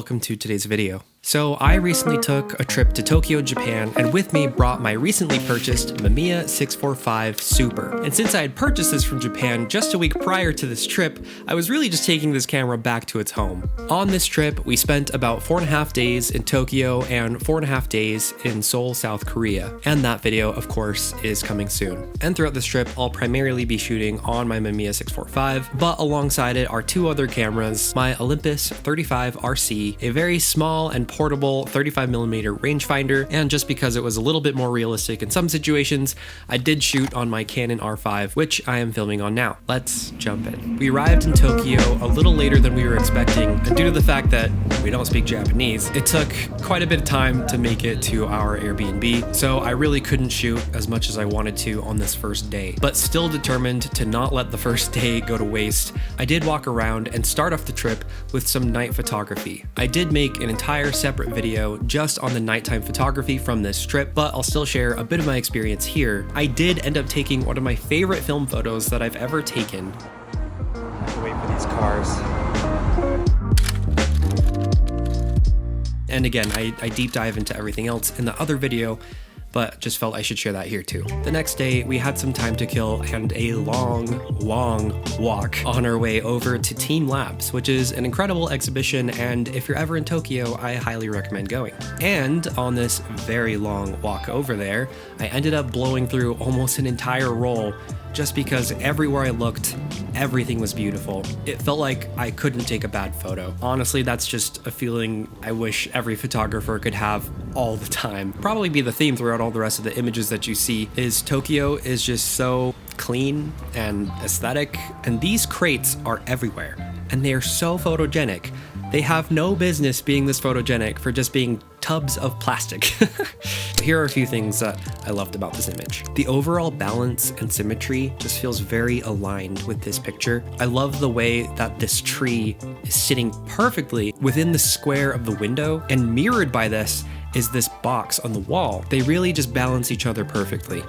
welcome to today's video. So I recently took a trip to Tokyo, Japan, and with me brought my recently purchased Mamiya 645 Super. And since I had purchased this from Japan just a week prior to this trip, I was really just taking this camera back to its home. On this trip, we spent about 4.5 days in Tokyo and 4.5 days in Seoul, South Korea. And that video, of course, is coming soon. And throughout this trip, I'll primarily be shooting on my Mamiya 645, but alongside it are two other cameras, my Olympus 35 RC, a very small and portable 35mm rangefinder, and just because it was a little bit more realistic in some situations, I did shoot on my Canon R5, which I am filming on now. Let's jump in. We arrived in Tokyo a little later than we were expecting, and due to the fact that we don't speak Japanese, it took quite a bit of time to make it to our Airbnb, so I really couldn't shoot as much as I wanted to on this first day. But still determined to not let the first day go to waste, I did walk around and start off the trip with some night photography. I did make an entire separate video just on the nighttime photography from this trip, but I'll still share a bit of my experience here. I did end up taking one of my favorite film photos that I've ever taken. I have to wait for these cars. And again, I deep dive into everything else in the other video, but just felt I should share that here too. The next day, we had some time to kill and a long walk on our way over to Team Labs, which is an incredible exhibition, and if you're ever in Tokyo, I highly recommend going. And on this very long walk over there, I ended up blowing through almost an entire roll just because everywhere I looked, everything was beautiful. It felt like I couldn't take a bad photo. Honestly, that's just a feeling I wish every photographer could have all the time. Probably be the theme throughout all the rest of the images that you see is Tokyo is just so clean and aesthetic, and these crates are everywhere, and they are so photogenic. They have no business being this photogenic for just being tubs of plastic. Here are a few things that I loved about this image. The overall balance and symmetry just feels very aligned with this picture. I love the way that this tree is sitting perfectly within the square of the window, and mirrored by this is this box on the wall. They really just balance each other perfectly.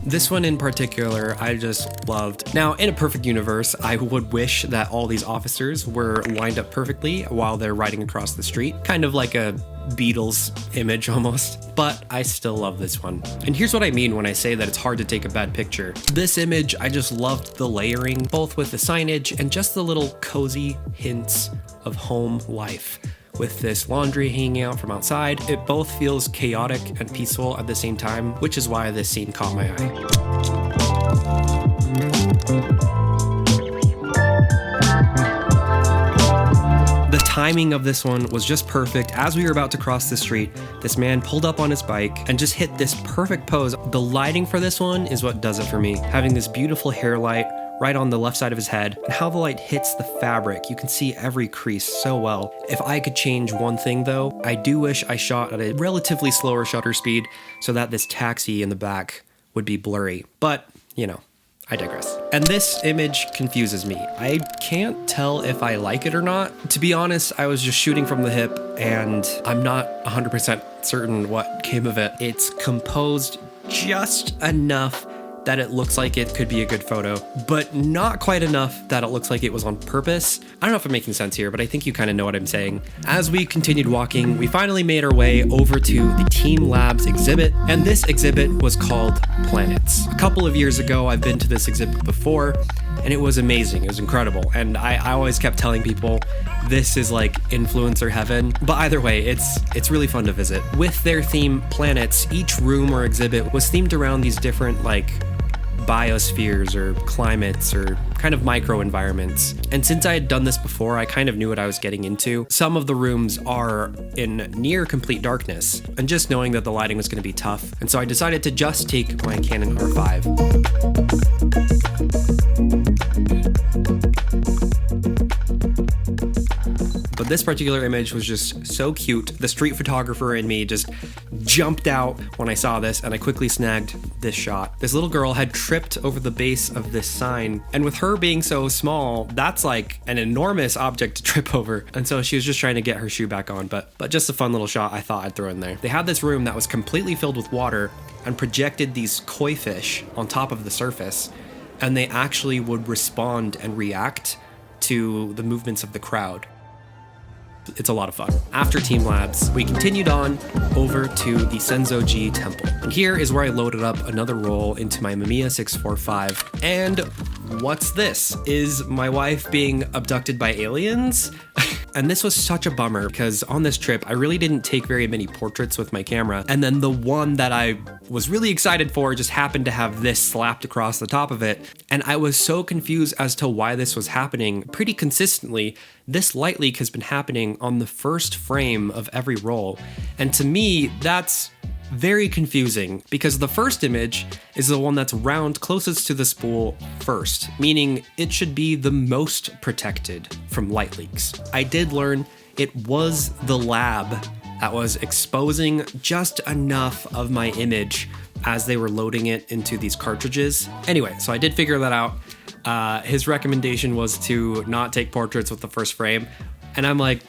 This one in particular, I just loved. Now, in a perfect universe, I would wish that all these officers were lined up perfectly while they're riding across the street, kind of like a Beatles image almost, but I still love this one. And here's what I mean when I say that it's hard to take a bad picture. This image, I just loved the layering, both with the signage and just the little cozy hints of home life. With this laundry hanging out from outside, it both feels chaotic and peaceful at the same time, which is why this scene caught my eye. The timing of this one was just perfect. As we were about to cross the street, this man pulled up on his bike and just hit this perfect pose. The lighting for this one is what does it for me. Having this beautiful hair light right on the left side of his head, and how the light hits the fabric. You can see every crease so well. If I could change one thing though, I do wish I shot at a relatively slower shutter speed so that this taxi in the back would be blurry. But, you know, I digress. And this image confuses me. I can't tell if I like it or not. To be honest, I was just shooting from the hip, and I'm not 100% certain what came of it. It's composed just enough that it looks like it could be a good photo, but not quite enough that it looks like it was on purpose. I don't know if I'm making sense here, but I think you kind of know what I'm saying. As we continued walking, we finally made our way over to the Team Labs exhibit, and this exhibit was called Planets. A couple of years ago, I've been to this exhibit before, and it was amazing. It was incredible, and I always kept telling people this is like influencer heaven. But either way, it's really fun to visit. With their theme Planets, each room or exhibit was themed around these different like biospheres or climates or kind of micro environments. And since I had done this before, I kind of knew what I was getting into. Some of the rooms are in near complete darkness, and just knowing that the lighting was going to be tough. And so I decided to just take my Canon R5. But this particular image was just so cute. The street photographer in me just jumped out when I saw this, and I quickly snagged this shot. This little girl had tripped over the base of this sign, and with her being so small, that's like an enormous object to trip over. And so she was just trying to get her shoe back on, but just a fun little shot I thought I'd throw in there. They had this room that was completely filled with water and projected these koi fish on top of the surface, and they actually would respond and react to the movements of the crowd. It's a lot of fun. After Team Labs, we continued on over to the Senzoji Temple. And here is where I loaded up another roll into my Mamiya 645. And what's this? Is my wife being abducted by aliens? And this was such a bummer because on this trip, I really didn't take very many portraits with my camera. And then the one that I was really excited for just happened to have this slapped across the top of it. And I was so confused as to why this was happening pretty consistently. This light leak has been happening on the first frame of every roll. And to me, that's very confusing because the first image is the one that's round closest to the spool first, meaning it should be the most protected from light leaks. I did learn it was the lab that was exposing just enough of my image as they were loading it into these cartridges. Anyway, so I did figure that out. His recommendation was to not take portraits with the first frame. And I'm like,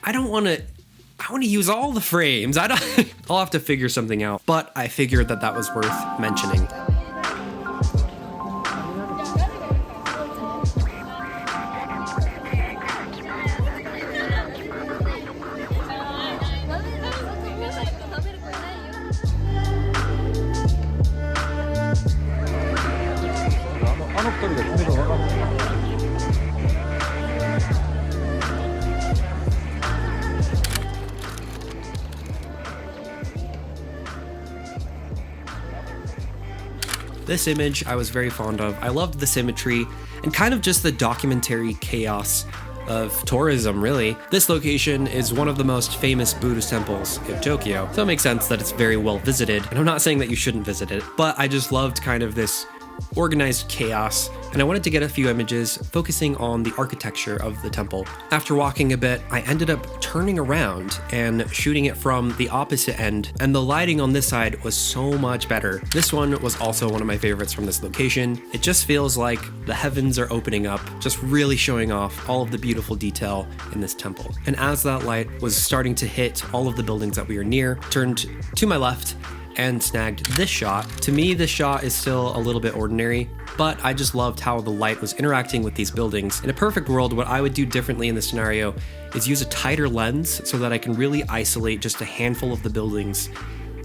I want to use all the frames. I'll have to figure something out. But I figured that was worth mentioning. This image I was very fond of. I loved the symmetry and kind of just the documentary chaos of tourism, really. This location is one of the most famous Buddhist temples in Tokyo, so it makes sense that it's very well visited. And I'm not saying that you shouldn't visit it, but I just loved kind of this organized chaos, and I wanted to get a few images focusing on the architecture of the temple. After walking a bit, I ended up turning around and shooting it from the opposite end, and the lighting on this side was so much better. This one was also one of my favorites from this location. It just feels like the heavens are opening up, just really showing off all of the beautiful detail in this temple. And as that light was starting to hit all of the buildings that we were near, turned to my left and snagged this shot. To me, this shot is still a little bit ordinary, but I just loved how the light was interacting with these buildings. In a perfect world, what I would do differently in this scenario is use a tighter lens so that I can really isolate just a handful of the buildings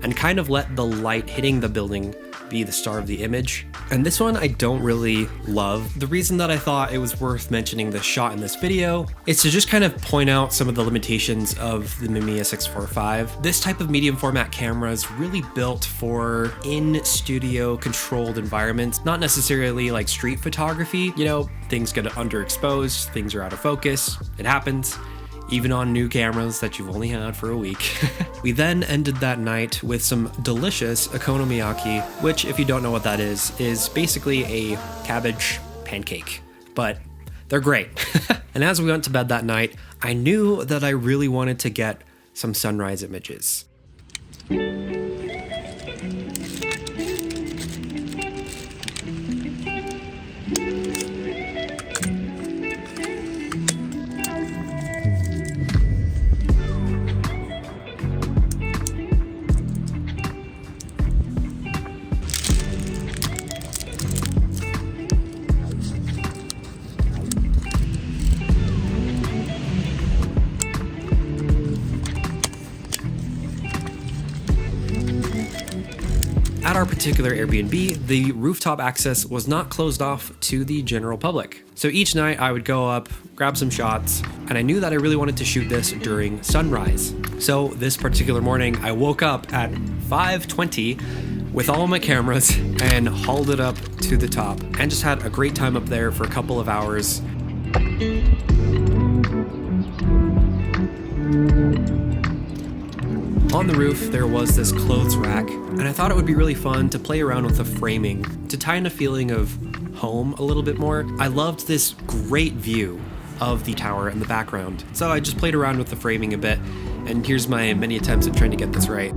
and kind of let the light hitting the building be the star of the image. And this one I don't really love. The reason that I thought it was worth mentioning this shot in this video is to just kind of point out some of the limitations of the Mamiya 645. This type of medium format camera is really built for in-studio controlled environments, not necessarily like street photography. You know, things get underexposed, things are out of focus, it happens. Even on new cameras that you've only had for a week. We then ended that night with some delicious okonomiyaki, which, if you don't know what that is basically a cabbage pancake, but they're great. And as we went to bed that night, I knew that I really wanted to get some sunrise images. At our particular Airbnb, the rooftop access was not closed off to the general public. So each night I would go up, grab some shots, and I knew that I really wanted to shoot this during sunrise. So this particular morning, I woke up at 5:20 with all of my cameras and hauled it up to the top and just had a great time up there for a couple of hours. On the roof, there was this clothes rack, and I thought it would be really fun to play around with the framing to tie in a feeling of home a little bit more. I loved this great view of the tower in the background, so I just played around with the framing a bit, and here's my many attempts at trying to get this right.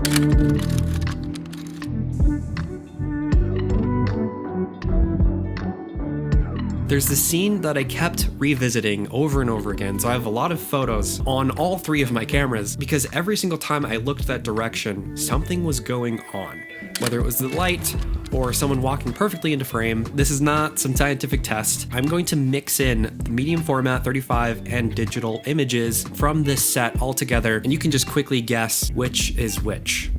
There's this scene that I kept revisiting over and over again, so I have a lot of photos on all 3 of my cameras because every single time I looked that direction, something was going on. Whether it was the light or someone walking perfectly into frame. This is not some scientific test. I'm going to mix in the medium format 35 and digital images from this set all together, and you can just quickly guess which is which.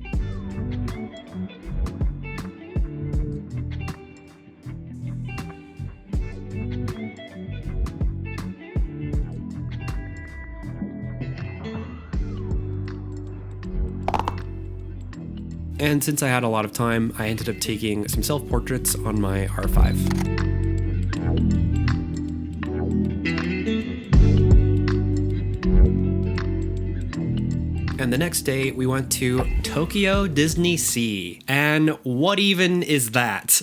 And since I had a lot of time, I ended up taking some self-portraits on my R5. And the next day, we went to Tokyo Disney Sea. And what even is that?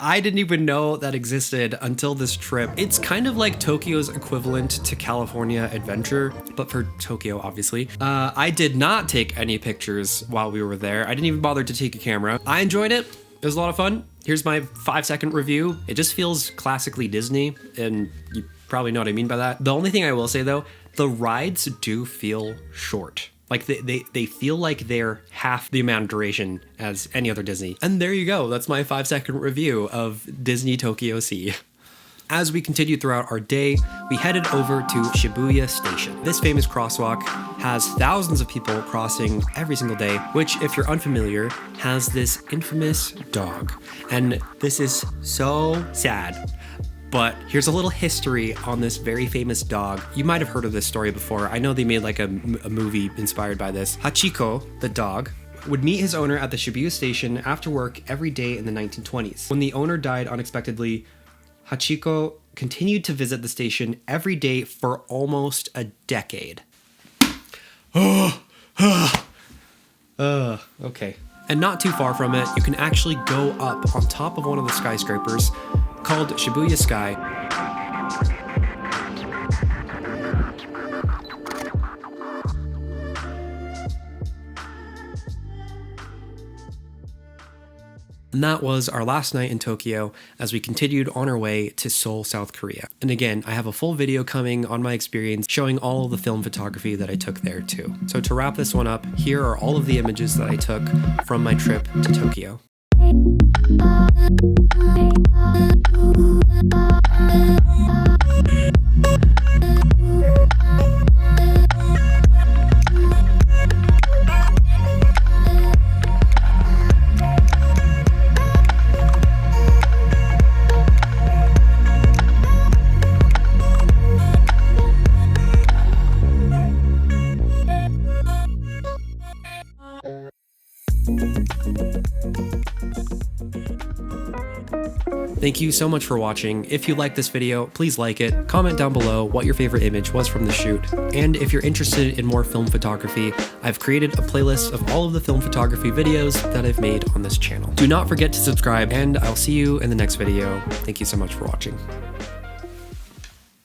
I didn't even know that existed until this trip. It's kind of like Tokyo's equivalent to California Adventure, but for Tokyo, obviously. I did not take any pictures while we were there. I didn't even bother to take a camera. I enjoyed it. It was a lot of fun. Here's my 5-second review. It just feels classically Disney, and you probably know what I mean by that. The only thing I will say though, the rides do feel short. Like they feel like they're half the amount of duration as any other Disney. And there you go, that's my 5-second review of Disney Tokyo Sea. As we continued throughout our day, we headed over to Shibuya Station. This famous crosswalk has thousands of people crossing every single day, which, if you're unfamiliar, has this infamous dog. And this is so sad. But here's a little history on this very famous dog. You might have heard of this story before. I know they made like a movie inspired by this. Hachiko, the dog, would meet his owner at the Shibuya station after work every day in the 1920s. When the owner died unexpectedly, Hachiko continued to visit the station every day for almost a decade. Okay. And not too far from it, you can actually go up on top of one of the skyscrapers called Shibuya Sky. And that was our last night in Tokyo as we continued on our way to Seoul, South Korea. And again, I have a full video coming on my experience showing all of the film photography that I took there too. So to wrap this one up, here are all of the images that I took from my trip to Tokyo. Thank you so much for watching. If you liked this video, please like it, comment down below what your favorite image was from the shoot. And if you're interested in more film photography, I've created a playlist of all of the film photography videos that I've made on this channel. Do not forget to subscribe, and I'll see you in the next video. Thank you so much for watching.